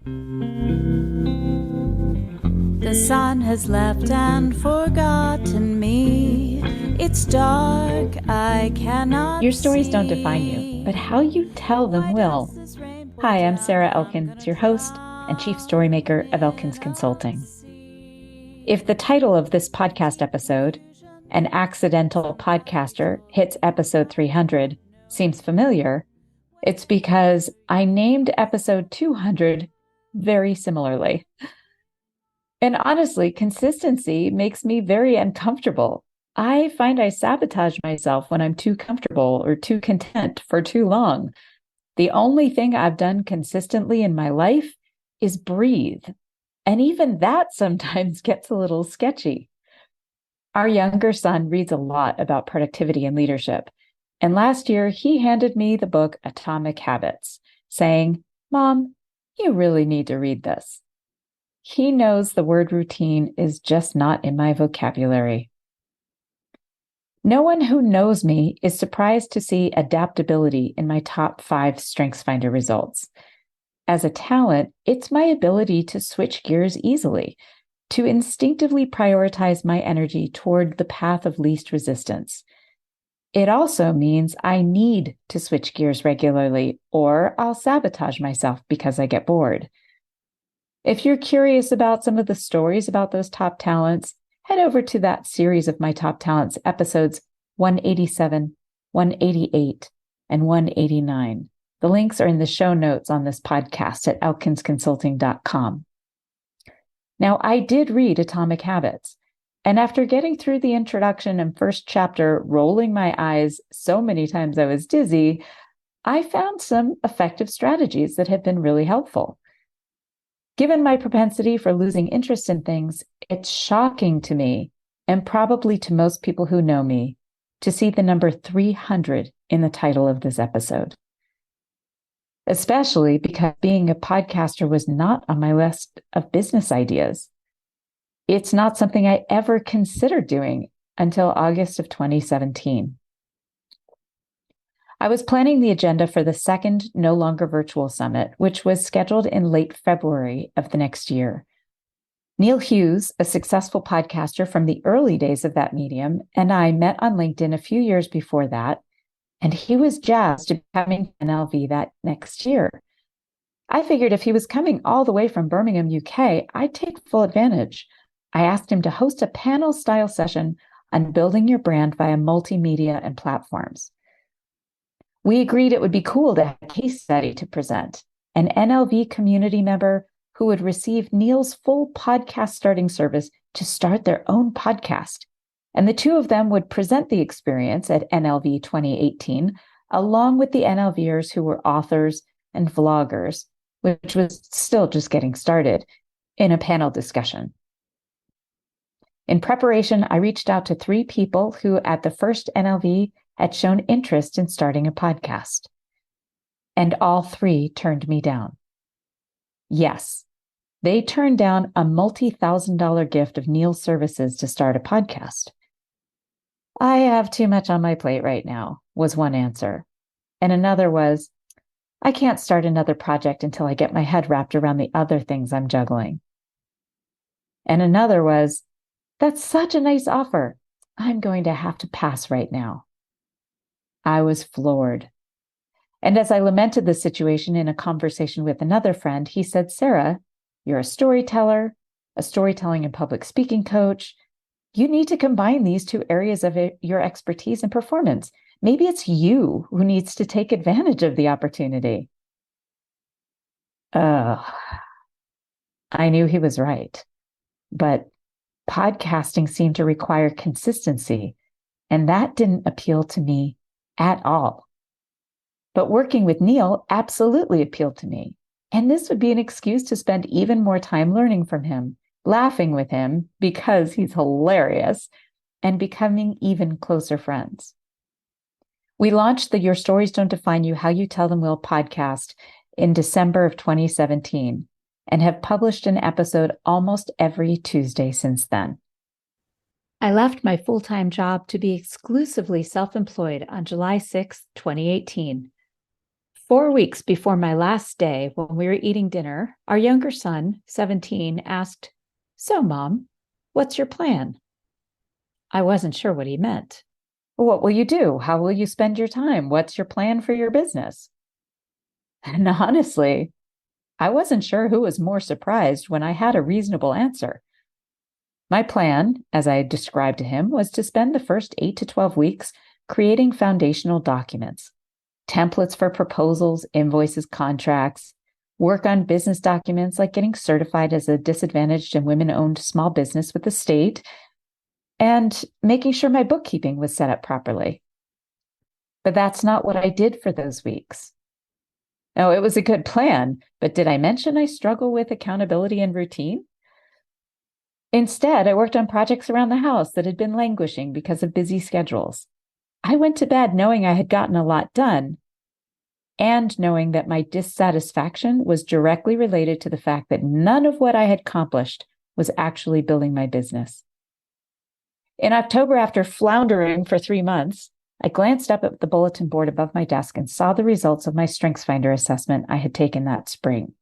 The sun has left and forgotten me. It's dark, I cannot Your stories don't see. define you, but how you tell them will. Hi, I'm Sarah Elkins, your host and chief storymaker of Elkins Consulting. If the title of this podcast episode, An Accidental Podcaster, hits episode 300, seems familiar, it's because I named episode 200 very similarly. And honestly, consistency makes me very uncomfortable. I find I sabotage myself when I'm too comfortable or too content for too long. The only thing I've done consistently in my life is breathe. And even that sometimes gets a little sketchy. Our younger son reads a lot about productivity and leadership. And last year, he handed me the book Atomic Habits, saying, "Mom, you really need to read this." He knows the word routine is just not in my vocabulary. No one who knows me is surprised to see adaptability in my top 5 StrengthsFinder results. As a talent, it's my ability to switch gears easily, to instinctively prioritize my energy toward the path of least resistance. It also means I need to switch gears regularly, or I'll sabotage myself because I get bored. If you're curious about some of the stories about those top talents, head over to that series of my top talents, episodes 187, 188, and 189. The links are in the show notes on this podcast at elkinsconsulting.com. Now, I did read Atomic Habits, and after getting through the introduction and first chapter, rolling my eyes so many times I was dizzy, I found some effective strategies that have been really helpful. Given my propensity for losing interest in things, it's shocking to me, and probably to most people who know me, to see the number 300 in the title of this episode. Especially because being a podcaster was not on my list of business ideas. It's not something I ever considered doing until August of 2017. I was planning the agenda for the second No Longer Virtual Summit, which was scheduled in late February of the next year. Neil Hughes, a successful podcaster from the early days of that medium, and I met on LinkedIn a few years before that, and he was jazzed to be coming to NLV that next year. I figured if he was coming all the way from Birmingham, UK, I'd take full advantage. I asked him to host a panel-style session on building your brand via multimedia and platforms. We agreed it would be cool to have a case study to present, an NLV community member who would receive Neil's full podcast starting service to start their own podcast. And the two of them would present the experience at NLV 2018, along with the NLVers who were authors and vloggers, which was still just getting started, in a panel discussion. In preparation, I reached out to 3 people who, at the first NLV, had shown interest in starting a podcast. And all 3 turned me down. Yes, they turned down a multi-thousand-dollar gift of Neil's services to start a podcast. "I have too much on my plate right now," was one answer. And another was, "I can't start another project until I get my head wrapped around the other things I'm juggling." And another was, "That's such a nice offer. I'm going to have to pass right now." I was floored. And as I lamented the situation in a conversation with another friend, he said, "Sarah, you're a storyteller, a storytelling and public speaking coach. You need to combine these 2 areas of your expertise and performance. Maybe it's you who needs to take advantage of the opportunity." I knew he was right, but podcasting seemed to require consistency, and that didn't appeal to me at all. But working with Neil absolutely appealed to me, and this would be an excuse to spend even more time learning from him, laughing with him because he's hilarious, and becoming even closer friends. We launched the Your Stories Don't Define You, How You Tell Them Will podcast in December of 2017 and have published an episode almost every Tuesday since then. I left my full-time job to be exclusively self-employed on July 6, 2018. 4 weeks before my last day, when we were eating dinner, our younger son, 17, asked, "So, Mom, what's your plan?" I wasn't sure what he meant. "What will you do? How will you spend your time? What's your plan for your business?" And honestly, I wasn't sure who was more surprised when I had a reasonable answer. My plan, as I described to him, was to spend the first 8 to 12 weeks creating foundational documents, templates for proposals, invoices, contracts, work on business documents like getting certified as a disadvantaged and women-owned small business with the state, and making sure my bookkeeping was set up properly. But that's not what I did for those weeks. No, it was a good plan, but did I mention I struggle with accountability and routine? Instead, I worked on projects around the house that had been languishing because of busy schedules. I went to bed knowing I had gotten a lot done, and knowing that my dissatisfaction was directly related to the fact that none of what I had accomplished was actually building my business. In October, after floundering for 3 months, I glanced up at the bulletin board above my desk and saw the results of my StrengthsFinder assessment I had taken that spring.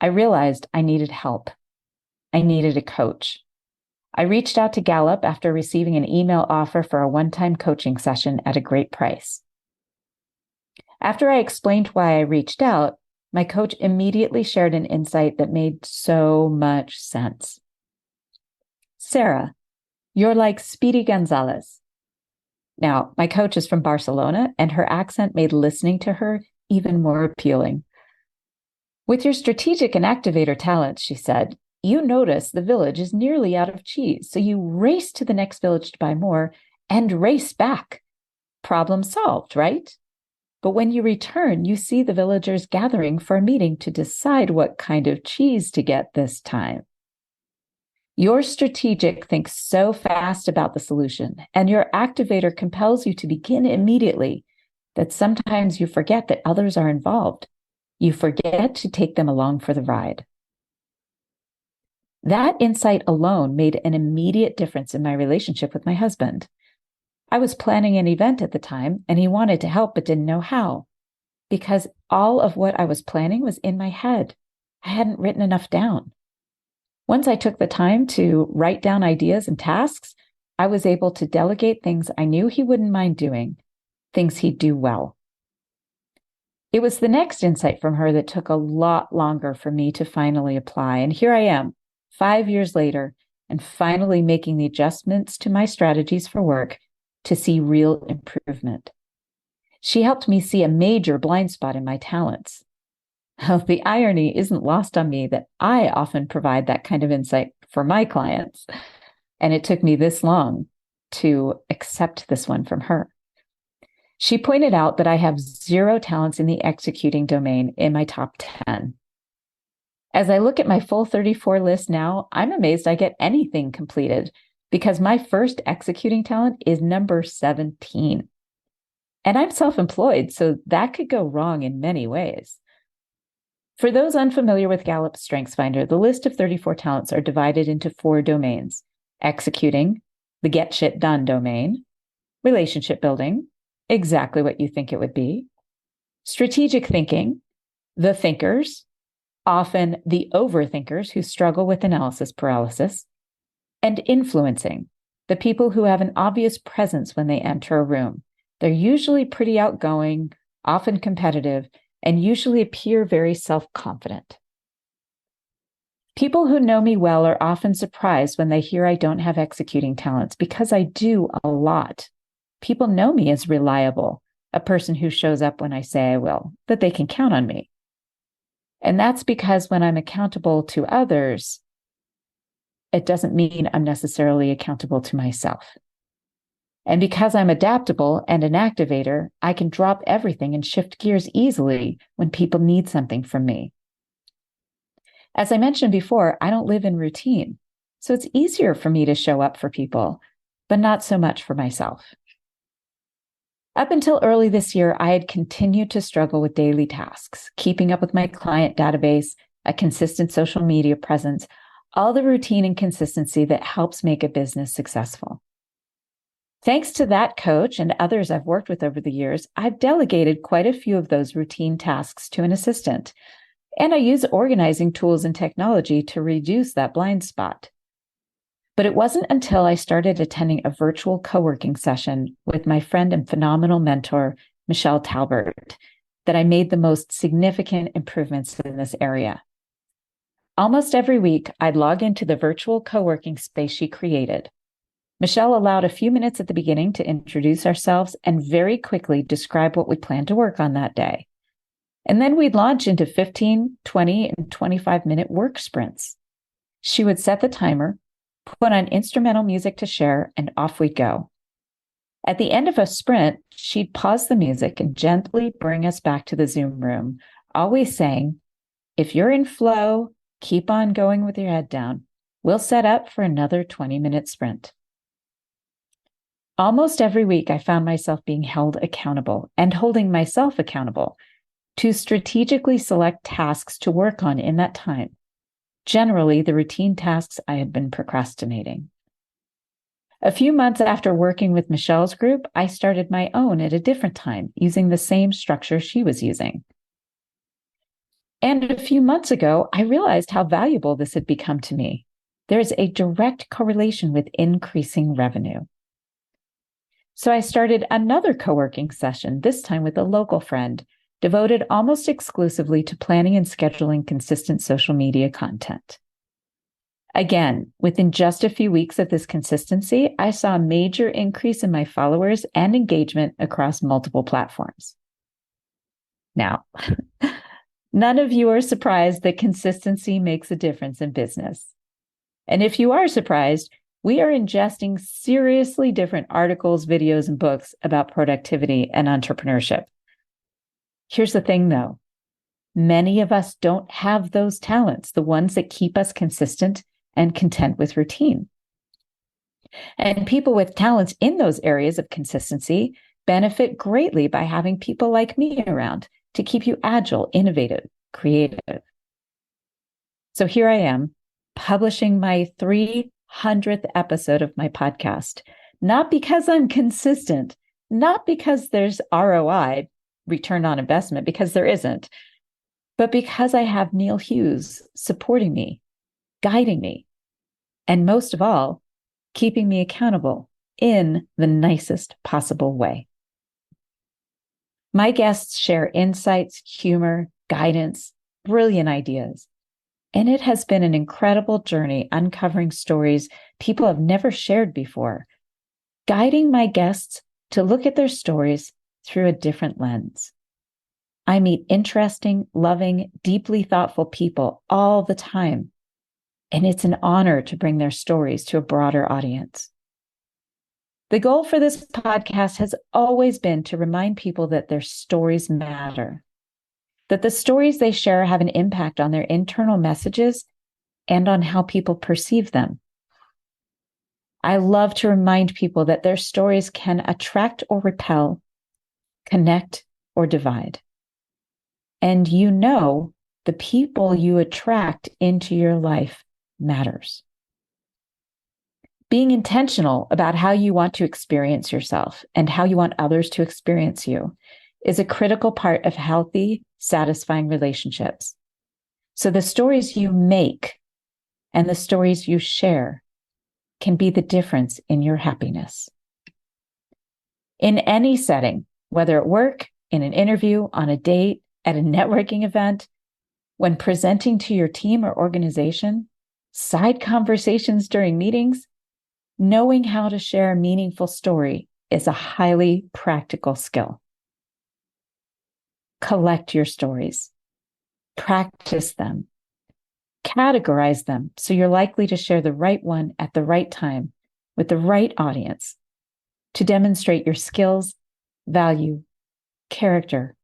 I realized I needed help. I needed a coach. I reached out to Gallup after receiving an email offer for a one-time coaching session at a great price. After I explained why I reached out, my coach immediately shared an insight that made so much sense. "Sarah, you're like Speedy Gonzalez." Now, my coach is from Barcelona, and her accent made listening to her even more appealing. "With your strategic and activator talents," she said, "you notice the village is nearly out of cheese, so you race to the next village to buy more and race back. Problem solved, right? But when you return, you see the villagers gathering for a meeting to decide what kind of cheese to get this time. Your strategic thinks so fast about the solution, and your activator compels you to begin immediately, that sometimes you forget that others are involved. You forget to take them along for the ride." That insight alone made an immediate difference in my relationship with my husband. I was planning an event at the time, and he wanted to help but didn't know how, because all of what I was planning was in my head. I hadn't written enough down. Once I took the time to write down ideas and tasks, I was able to delegate things I knew he wouldn't mind doing, things he'd do well. It was the next insight from her that took a lot longer for me to finally apply. And here I am, 5 years later, and finally making the adjustments to my strategies for work to see real improvement. She helped me see a major blind spot in my talents. The irony isn't lost on me that I often provide that kind of insight for my clients, and it took me this long to accept this one from her. She pointed out that I have 0 talents in the executing domain in my top 10. As I look at my full 34 list now, I'm amazed I get anything completed, because my first executing talent is number 17. And I'm self-employed, so that could go wrong in many ways. For those unfamiliar with Gallup's StrengthsFinder, the list of 34 talents are divided into 4 domains: executing, the get shit done domain; relationship building, exactly what you think it would be; strategic thinking, the thinkers, often the overthinkers who struggle with analysis paralysis; and influencing, the people who have an obvious presence when they enter a room. They're usually pretty outgoing, often competitive, and usually appear very self-confident. People who know me well are often surprised when they hear I don't have executing talents, because I do a lot. People know me as reliable, a person who shows up when I say I will, that they can count on me. And that's because when I'm accountable to others, it doesn't mean I'm necessarily accountable to myself. And because I'm adaptable and an activator, I can drop everything and shift gears easily when people need something from me. As I mentioned before, I don't live in routine, so it's easier for me to show up for people, but not so much for myself. Up until early this year, I had continued to struggle with daily tasks, keeping up with my client database, a consistent social media presence, all the routine and consistency that helps make a business successful. Thanks to that coach and others I've worked with over the years, I've delegated quite a few of those routine tasks to an assistant, and I use organizing tools and technology to reduce that blind spot. But it wasn't until I started attending a virtual co-working session with my friend and phenomenal mentor, Michelle Talbert, that I made the most significant improvements in this area. Almost every week, I'd log into the virtual co-working space she created. Michelle allowed a few minutes at the beginning to introduce ourselves and very quickly describe what we planned to work on that day. And then we'd launch into 15, 20, and 25-minute work sprints. She would set the timer, put on instrumental music to share, and off we'd go. At the end of a sprint, she'd pause the music and gently bring us back to the Zoom room, always saying, "If you're in flow, keep on going with your head down. We'll set up for another 20-minute sprint." Almost every week, I found myself being held accountable and holding myself accountable to strategically select tasks to work on in that time, generally the routine tasks I had been procrastinating. A few months after working with Michelle's group, I started my own at a different time, using the same structure she was using. And a few months ago, I realized how valuable this had become to me. There is a direct correlation with increasing revenue. So I started another co-working session, this time with a local friend, devoted almost exclusively to planning and scheduling consistent social media content. Again, within just a few weeks of this consistency, I saw a major increase in my followers and engagement across multiple platforms. Now, none of you are surprised that consistency makes a difference in business. And if you are surprised, we are ingesting seriously different articles, videos, and books about productivity and entrepreneurship. Here's the thing, though. Many of us don't have those talents, the ones that keep us consistent and content with routine. And people with talents in those areas of consistency benefit greatly by having people like me around to keep you agile, innovative, creative. So here I am, publishing my 300th episode of my podcast, not because I'm consistent, not because there's ROI, return on investment, because there isn't, but because I have Neil Hughes supporting me, guiding me, and most of all, keeping me accountable in the nicest possible way. My guests share insights, humor, guidance, brilliant ideas, and it has been an incredible journey uncovering stories people have never shared before, guiding my guests to look at their stories through a different lens. I meet interesting, loving, deeply thoughtful people all the time, and it's an honor to bring their stories to a broader audience. The goal for this podcast has always been to remind people that their stories matter, that the stories they share have an impact on their internal messages and on how people perceive them. I love to remind people that their stories can attract or repel, connect or divide. And you know, the people you attract into your life matters. Being intentional about how you want to experience yourself and how you want others to experience you is a critical part of healthy, satisfying relationships. So the stories you make and the stories you share can be the difference in your happiness. In any setting, whether at work, in an interview, on a date, at a networking event, when presenting to your team or organization, side conversations during meetings, knowing how to share a meaningful story is a highly practical skill. Collect your stories, practice them, categorize them so you're likely to share the right one at the right time with the right audience to demonstrate your skills, value, character,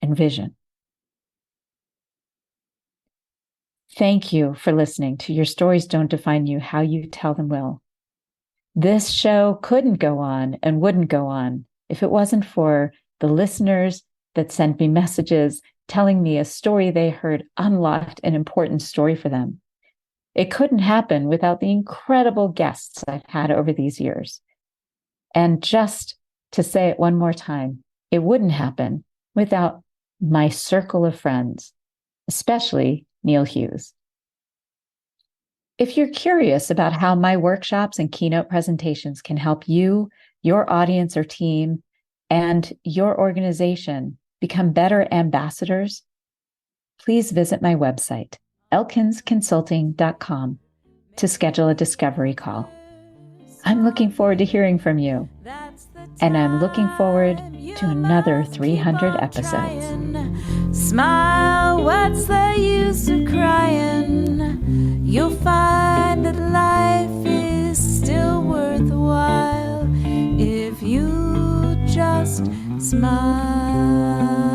and vision. Thank you for listening to Your Stories Don't Define You, How You Tell Them Will. This show couldn't go on and wouldn't go on if it wasn't for the listeners that sent me messages telling me a story they heard unlocked an important story for them. It couldn't happen without the incredible guests I've had over these years. And just to say it one more time, it wouldn't happen without my circle of friends, especially Neil Hughes. If you're curious about how my workshops and keynote presentations can help you, your audience or team, and your organization become better ambassadors, please visit my website, elkinsconsulting.com, to schedule a discovery call. I'm looking forward to hearing from you, and I'm looking forward to another 300 episodes. Smile, what's the use of crying? You'll find that life is still worthwhile if you just smile.